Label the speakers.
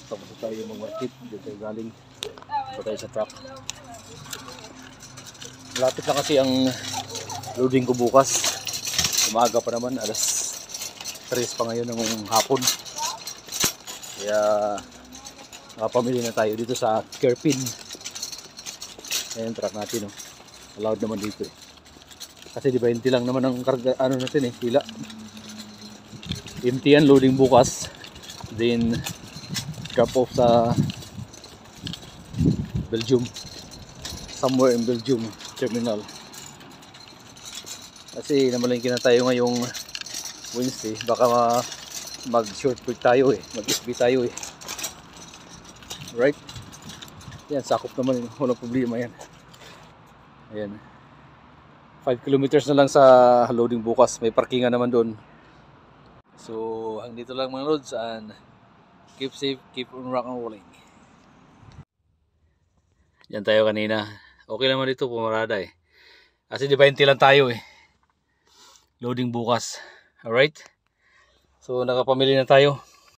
Speaker 1: Tapos tayo mag-market. Dito tayo galing. Dito tayo sa truck. Malapit na kasi ang loading ko bukas. Umaga pa naman. Alas 3 pa ngayon ng hapon. Kaya nakapamili na tayo dito sa Kerpin. Ayan yung truck natin. Oh. Allowed naman dito eh. Kasi di 20 lang naman ang karga, ano natin eh, pila. Empty yan, loading bukas. Then drop off sa Belgium. Somewhere in Belgium terminal. Kasi namalingkin na tayo ngayong Wednesday. Baka mag short break tayo eh. Mag SB tayo eh. Right? Yan, sakop naman. Walang problema yan. Ayan. 5 kilometers na lang sa loading bukas. May parkingan naman doon. So, hanggang dito lang mga loads. And keep safe, keep on rock and rolling. Yan tayo kanina. Okay naman dito, pumarada eh. Kasi di 20 lang tayo eh. Loading bukas. Alright? So, nakapamili na tayo.